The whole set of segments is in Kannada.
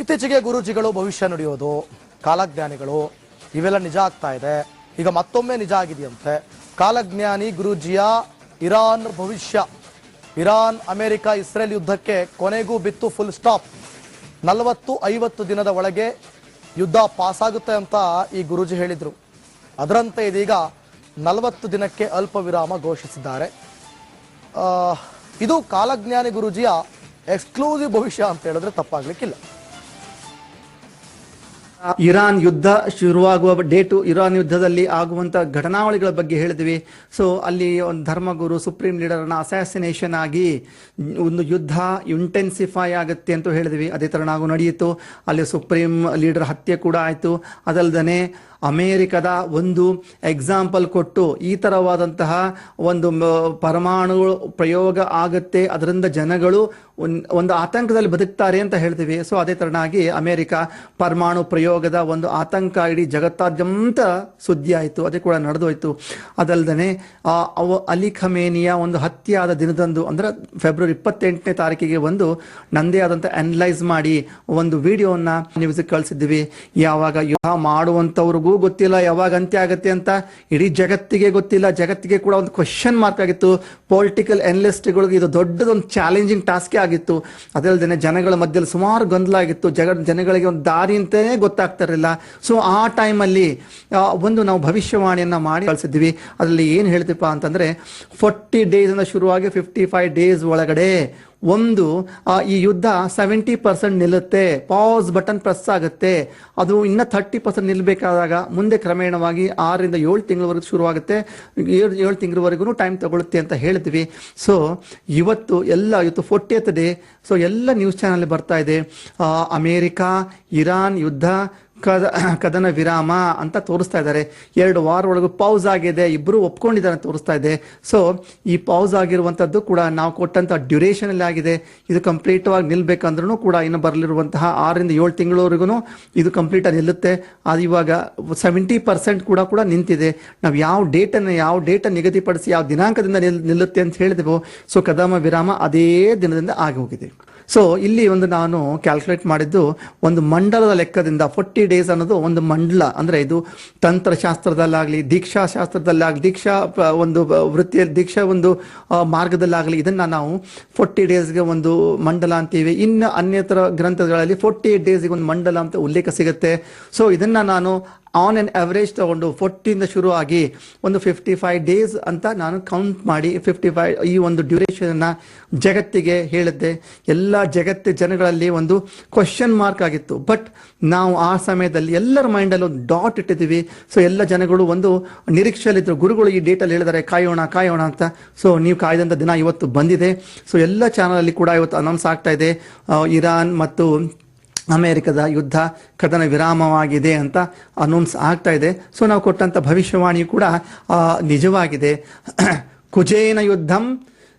ಇತ್ತೀಚೆಗೆ ಗುರೂಜಿಗಳು ಭವಿಷ್ಯ ನುಡಿಯೋದು, ಕಾಲಜ್ಞಾನಿಗಳು ಇವೆಲ್ಲ ನಿಜ ಆಗ್ತಾ ಇದೆ. ಈಗ ಮತ್ತೊಮ್ಮೆ ನಿಜ ಆಗಿದೆಯಂತೆ. ಕಾಲಜ್ಞಾನಿ ಗುರೂಜಿಯ ಇರಾನ್ ಭವಿಷ್ಯ, ಇರಾನ್ ಅಮೆರಿಕ ಇಸ್ರೇಲ್ ಯುದ್ಧಕ್ಕೆ ಕೊನೆಗೂ ಬಿತ್ತು ಫುಲ್ ಸ್ಟಾಪ್. 40-50 ದಿನದ ಒಳಗೆ ಯುದ್ಧ ಪಾಸ್ ಆಗುತ್ತೆ ಅಂತ ಈ ಗುರೂಜಿ ಹೇಳಿದ್ರು. ಅದರಂತೆ ಇದೀಗ 40 ದಿನಕ್ಕೆ ಅಲ್ಪ ವಿರಾಮ ಘೋಷಿಸಿದ್ದಾರೆ. ಇದು ಕಾಲಜ್ಞಾನಿ ಗುರೂಜಿಯ ಎಕ್ಸ್ಕ್ಲೂಸಿವ್ ಭವಿಷ್ಯ ಅಂತ ಹೇಳಿದ್ರೆ ತಪ್ಪಾಗ್ಲಿಕ್ಕಿಲ್ಲ. ಇರಾನ್ ಯುದ್ಧ ಶುರುವಾಗುವ ಡೇಟು, ಇರಾನ್ ಯುದ್ಧದಲ್ಲಿ ಆಗುವಂತ ಘಟನಾವಳಿಗಳ ಬಗ್ಗೆ ಹೇಳಿದ್ವಿ. ಸೊ ಅಲ್ಲಿ ಒಂದು ಧರ್ಮಗುರು ಸುಪ್ರೀಂ ಲೀಡರ್ನ ಅಸಾಸಿನೇಷನ್ ಆಗಿ ಒಂದು ಯುದ್ಧ ಇಂಟೆನ್ಸಿಫೈ ಆಗುತ್ತೆ ಅಂತ ಹೇಳಿದ್ವಿ. ಅದೇ ತರ ನಾವು ನಡೆಯಿತು. ಅಲ್ಲಿ ಸುಪ್ರೀಂ ಲೀಡರ್ ಹತ್ಯೆ ಕೂಡ ಆಯಿತು. ಅದಲ್ದೇ ಅಮೇರಿಕದ ಒಂದು ಎಕ್ಸಾಂಪಲ್ ಕೊಟ್ಟು ಈ ತರವಾದಂತಹ ಒಂದು ಪರಮಾಣು ಪ್ರಯೋಗ ಆಗುತ್ತೆ, ಅದರಿಂದ ಜನಗಳು ಒಂದು ಆತಂಕದಲ್ಲಿ ಬದುಕ್ತಾರೆ ಅಂತ ಹೇಳ್ತೀವಿ. ಸೊ ಅದೇ ತರನಾಗಿ ಅಮೇರಿಕ ಪರಮಾಣು ಪ್ರಯೋಗದ ಒಂದು ಆತಂಕ ಇಡೀ ಜಗತ್ತಾದ್ಯಂತ ಸುದ್ದಿ ಆಯಿತು, ಅದೇ ಕೂಡ ನಡೆದೋಯ್ತು. ಅದಲ್ದೇ ಅಲಿ ಖಮೇನಿಯ ಒಂದು ಹತ್ಯೆ ಆದ ದಿನದಂದು ಅಂದ್ರೆ ಫೆಬ್ರವರಿ 28ನೇ ತಾರೀಕಿಗೆ ಒಂದು ನಂದೇ ಆದಂಥ ಅನಲೈಸ್ ಮಾಡಿ ಒಂದು ವಿಡಿಯೋನ ನ್ಯೂಸ್ಗೆ ಕಳಿಸಿದ್ವಿ. ಯಾವಾಗ ಯುದ್ಧ ಮಾಡುವಂಥವ್ರಿಗೂ ಗೊತ್ತಿಲ್ಲ ಯಾವಾಗ ಅಂತ್ಯ ಆಗತ್ತೆ ಅಂತ, ಇಡೀ ಜಗತ್ತಿಗೆ ಗೊತ್ತಿಲ್ಲ. ಜಗತ್ತಿಗೆ ಕೂಡ ಒಂದು ಕ್ವಶನ್ ಮಾರ್ಕ್ ಆಗಿತ್ತು. ಪೊಲಿಟಿಕಲ್ ಅನಲಿಸ್ಟ್ಗಳಿಗೆ ಇದು ದೊಡ್ಡದೊಂದು ಚಾಲೆಂಜಿಂಗ್ ಟಾಸ್ಕೇ ಆಗಿತ್ತು. ಅದಲ್ಲದೆ ಜನಗಳ ಮಧ್ಯದಲ್ಲಿ ಸುಮಾರು ಗೊಂದಲ ಆಗಿತ್ತು. ಜನಗಳಿಗೆ ಒಂದು ದಾರಿ ಅಂತಾನೆ ಗೊತ್ತಾಗ್ತಾ ಇರಲಿಲ್ಲ. ಸೊ ಆ ಟೈಮಲ್ಲಿ ಒಂದು ನಾವು ಭವಿಷ್ಯವಾಣಿಯನ್ನ ಮಾಡಿ ಕಳಿಸಿದ್ವಿ. ಅದರಲ್ಲಿ ಏನು ಹೇಳ್ತೀಪ್ಪ ಅಂತಂದ್ರೆ 40 ಡೇಸ್ ಇಂದ ಶುರುವಾಗಿ 55 ಡೇಸ್ ಒಳಗಡೆ ಒಂದು ಈ ಯುದ್ಧ 70% ನಿಲ್ಲುತ್ತೆ, ಪಾಸ್ ಬಟನ್ ಪ್ರೆಸ್ ಆಗುತ್ತೆ. ಅದು ಇನ್ನ 30% ನಿಲ್ಲಬೇಕಾದಾಗ ಮುಂದೆ ಕ್ರಮೇಣವಾಗಿ 6ರಿಂದ 7 ತಿಂಗಳವರೆಗೂ ಶುರುವಾಗುತ್ತೆ. 7 ತಿಂಗಳವರೆಗೂ ಟೈಮ್ ತಗೊಳುತ್ತೆ ಅಂತ ಹೇಳಿದ್ವಿ. ಸೊ ಇವತ್ತು 40th ಡೇ. ಸೊ ಎಲ್ಲ ನ್ಯೂಸ್ ಚಾನಲ್ ಬರ್ತಾ ಇದೆ. ಅಮೇರಿಕ ಇರಾನ್ ಯುದ್ಧ ಕದನ ವಿರಾಮ ಅಂತ ತೋರಿಸ್ತಾ ಇದ್ದಾರೆ. 2 ವಾರ ಒಳಗೂ ಪೌಸ್ ಆಗಿದೆ, ಇಬ್ಬರು ಒಪ್ಕೊಂಡಿದ್ದಾರೆ ಅಂತ ತೋರಿಸ್ತಾ ಇದೆ. ಸೊ ಈ ಪೌಸ್ ಆಗಿರುವಂತದ್ದು ಕೂಡ ನಾವು ಕೊಟ್ಟಂತ ಡ್ಯೂರೇಷನ್ ಅಲ್ಲಿ ಆಗಿದೆ. ಇದು ಕಂಪ್ಲೀಟ್ ಆಗಿ ನಿಲ್ಬೇಕಂದ್ರೂ ಕೂಡ ಇನ್ನು ಬರಲಿರುವಂತಹ 6ರಿಂದ 7 ತಿಂಗಳವರೆಗೂ ಇದು ಕಂಪ್ಲೀಟ್ ಆಗಿ ನಿಲ್ಲುತ್ತೆ. ಅದು ಇವಾಗ 70% ಕೂಡ ನಿಂತಿದೆ. ನಾವು ಯಾವ ಡೇಟನ್ನು ನಿಗದಿಪಡಿಸಿ ಯಾವ ದಿನಾಂಕದಿಂದ ನಿಲ್ಲುತ್ತೆ ಅಂತ ಹೇಳಿದೆವು. ಸೊ ಕದನ ವಿರಾಮ ಅದೇ ದಿನದಿಂದ ಆಗಿ ಹೋಗಿದೆ. ಸೊ ಇಲ್ಲಿ ಒಂದು ನಾನು ಕ್ಯಾಲ್ಕುಲೇಟ್ ಮಾಡಿದ್ದು ಒಂದು ಮಂಡಲದ ಲೆಕ್ಕದಿಂದ 40 ಡೇಸ್ ಅನ್ನೋದು ಒಂದು ಮಂಡಲ ಅಂದ್ರೆ ಇದು ತಂತ್ರಶಾಸ್ತ್ರದಲ್ಲಾಗಲಿ ದೀಕ್ಷಾಶಾಸ್ತ್ರದಲ್ಲಾಗಲಿ ದೀಕ್ಷಾ ಒಂದು ವೃತ್ತಿಯಲ್ಲಿ ದೀಕ್ಷಾ ಒಂದು ಮಾರ್ಗದಲ್ಲಾಗಲಿ ಇದನ್ನ ನಾವು 40 ಡೇಸ್ಗೆ ಒಂದು ಮಂಡಲ ಅಂತೀವಿ. ಇನ್ನು ಅನ್ಯತರ ಗ್ರಂಥಗಳಲ್ಲಿ 48 ಡೇಸ್ಗೆ ಒಂದು ಮಂಡಲ ಅಂತ ಉಲ್ಲೇಖ ಸಿಗುತ್ತೆ. ಸೊ ಇದನ್ನ ನಾನು ಆನ್ ಆನ್ ಅವರೇಜ್ ತಗೊಂಡು 40ಇಂದ ಶುರು ಆಗಿ ಒಂದು 55 ಡೇಸ್ ಅಂತ ನಾನು ಕೌಂಟ್ ಮಾಡಿ 55 ಈ ಒಂದು ಡ್ಯೂರೇಷನ್ ಜಗತ್ತಿಗೆ ಹೇಳಿದ್ದೆ. ಎಲ್ಲ ಜನಗಳಲ್ಲಿ ಒಂದು ಕ್ವಶನ್ ಮಾರ್ಕ್ ಆಗಿತ್ತು. ಬಟ್ ನಾವು ಆ ಸಮಯದಲ್ಲಿ ಎಲ್ಲರ ಮೈಂಡಲ್ಲಿ ಒಂದು ಡಾಟ್ ಇಟ್ಟಿದ್ದೀವಿ. ಸೊ ಎಲ್ಲ ಜನಗಳು ಒಂದು ನಿರೀಕ್ಷೆಯಲ್ಲಿದ್ದರು. ಗುರುಗಳು ಈ ಡೇಟಲ್ಲಿ ಹೇಳಿದ್ದಾರೆ ಕಾಯೋಣ ಅಂತ. ಸೊ ನೀವು ಕಾಯ್ದಂಥ ದಿನ ಇವತ್ತು ಬಂದಿದೆ. ಸೊ ಎಲ್ಲ ಚಾನಲಲ್ಲಿ ಕೂಡ ಇವತ್ತು ಅನೌನ್ಸ್ ಆಗ್ತಾ ಇದೆ, ಇರಾನ್ ಮತ್ತು ಅಮೇರಿಕದ ಯುದ್ಧ ಕದನ ವಿರಾಮವಾಗಿದೆ ಅಂತ ಅನೌನ್ಸ್ ಆಗ್ತಾ ಇದೆ. ಸೊ ನಾವು ಕೊಟ್ಟಂತ ಭವಿಷ್ಯವಾಣಿ ಕೂಡ ನಿಜವಾಗಿದೆ. ಕುಜೇನ ಯುದ್ಧಂ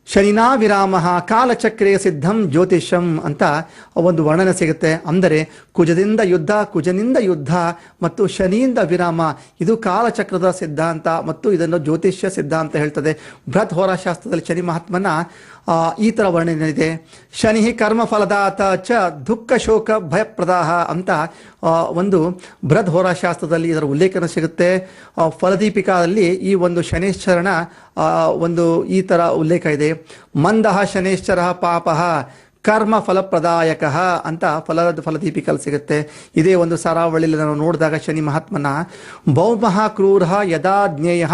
ಶನಿನಾ ವಿರಾಮ ಕಾಲಚಕ್ರೇ ಸಿದ್ಧಂ ಜ್ಯೋತಿಷಂ ಅಂತ ಒಂದು ವರ್ಣನೆ ಸಿಗುತ್ತೆ. ಅಂದರೆ ಕುಜನಿಂದ ಯುದ್ಧ ಮತ್ತು ಶನಿಯಿಂದ ವಿರಾಮ, ಇದು ಕಾಲಚಕ್ರದ ಸಿದ್ಧಾಂತ ಮತ್ತು ಇದನ್ನು ಜ್ಯೋತಿಷ್ಯ ಸಿದ್ಧಾಂತ ಹೇಳ್ತದೆ. ಬೃಹತ್ ಹೋರಾಶಾಸ್ತ್ರದಲ್ಲಿ ಶನಿ ಮಹಾತ್ಮನ ಈ ತರ ವರ್ಣನೆ ಇದೆ. ಶನಿ ಕರ್ಮ ಫಲದಾತ ಚ ದುಃಖ ಶೋಕ ಭಯಪ್ರದಾಹ ಅಂತ ಒಂದು ಬೃಹತ್ ಹೋರಾಶಾಸ್ತ್ರದಲ್ಲಿ ಇದರ ಉಲ್ಲೇಖನ ಸಿಗುತ್ತೆ. ಫಲದೀಪಿಕಾದಲ್ಲಿ ಈ ಒಂದು ಶನೇಶ್ವರನ ಒಂದು ಈ ತರ ಉಲ್ಲೇಖ ಇದೆ. ಮಂದಃ ಶನೇಶ್ವರ ಪಾಪಃ ಕರ್ಮ ಫಲಪ್ರದಾಯಕ ಅಂತ ಫಲದೀಪಿಕಲ್ಲಿ ಸಿಗುತ್ತೆ. ಇದೇ ಒಂದು ಸಾರಾವಳಿಯಲ್ಲಿ ನಾವು ನೋಡಿದಾಗ ಶನಿ ಮಹಾತ್ಮನ ಭೌಮಃ ಕ್ರೂರ ಯದಾ ಜ್ಞೇಯ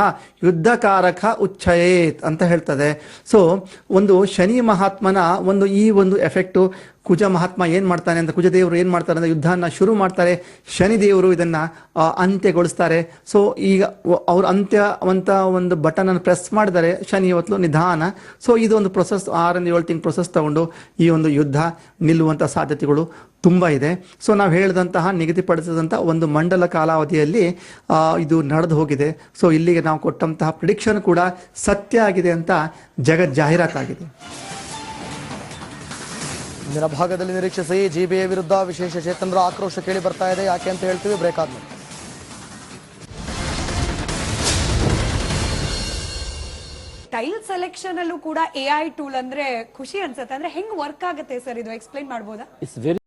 ಯುದ್ಧಕಾರಕ ಉಚ್ಚಯೇತ್ ಅಂತ ಹೇಳ್ತದೆ. ಸೊ ಒಂದು ಶನಿ ಮಹಾತ್ಮನ ಒಂದು ಈ ಒಂದು ಎಫೆಕ್ಟು. ಕುಜ ಮಹಾತ್ಮ ಏನ್ ಮಾಡ್ತಾನೆ ಅಂತ, ಕುಜದೇವರು ಏನ್ ಮಾಡ್ತಾರೆ ಅಂದ್ರೆ ಯುದ್ಧನ ಶುರು ಮಾಡ್ತಾರೆ, ಶನಿದೇವರು ಇದನ್ನ ಅಂತ್ಯಗೊಳಿಸ್ತಾರೆ. ಸೊ ಈಗ ಅವ್ರು ಅಂತ್ಯವಂತ ಒಂದು ಬಟನ್ ಅನ್ನು ಪ್ರೆಸ್ ಮಾಡಿದರೆ ಶನಿ ಇವತ್ತು ನಿಧಾನ. ಸೊ ಇದು ಒಂದು ಪ್ರೊಸೆಸ್ 6ರಿಂದ 7 ತಿಂಗಳು ಪ್ರೊಸೆಸ್ ತಗೊಂಡು ಈ ಒಂದು ಯುದ್ಧ ನಿಲ್ಲುವಂತ ಸಾಧ್ಯತೆಗಳು ತುಂಬಾ ಇದೆ. ಸೊ ನಾವು ಹೇಳಿದಂತಹ ನಿಗದಿಪಡಿಸಿದಂಥ ಒಂದು ಮಂಡಲ ಕಾಲಾವಧಿಯಲ್ಲಿ ಇದು ನಡೆದು ಹೋಗಿದೆ. ಸೊ ಇಲ್ಲಿಗೆ ನಾವು ಕೊಟ್ಟಂತಹ ಪ್ರಿಡಿಕ್ಷನ್ ಕೂಡ ಸತ್ಯ ಆಗಿದೆ ಅಂತ ಜಾಹೀರಾತಾಗಿದೆ. ಇಂದಿನ ಭಾಗದಲ್ಲಿ ನಿರೀಕ್ಷಿಸಿ. ಜಿಬಿಎ ವಿರುದ್ಧ ವಿಶೇಷ ಚೇತನರ ಆಕ್ರೋಶ ಕೇಳಿ ಬರ್ತಾ ಇದೆ. ಯಾಕೆ ಅಂತ ಹೇಳ್ತೀವಿ ಬ್ರೇಕ್ ಆದ್ಮೇಲೆ. ಟೈಲ್ ಸೆಲೆಕ್ಷನ್ ಅಲ್ಲೂ ಕೂಡ AI ಟೂಲ್ ಅಂದ್ರೆ ಖುಷಿ ಅನ್ಸುತ್ತೆ. ಅಂದ್ರೆ ಹೆಂಗ್ ವರ್ಕ್ ಆಗುತ್ತೆ ಸರ್, ಇದು ಎಕ್ಸ್ಪ್ಲೈನ್ ಮಾಡ್ಬೋದಾ?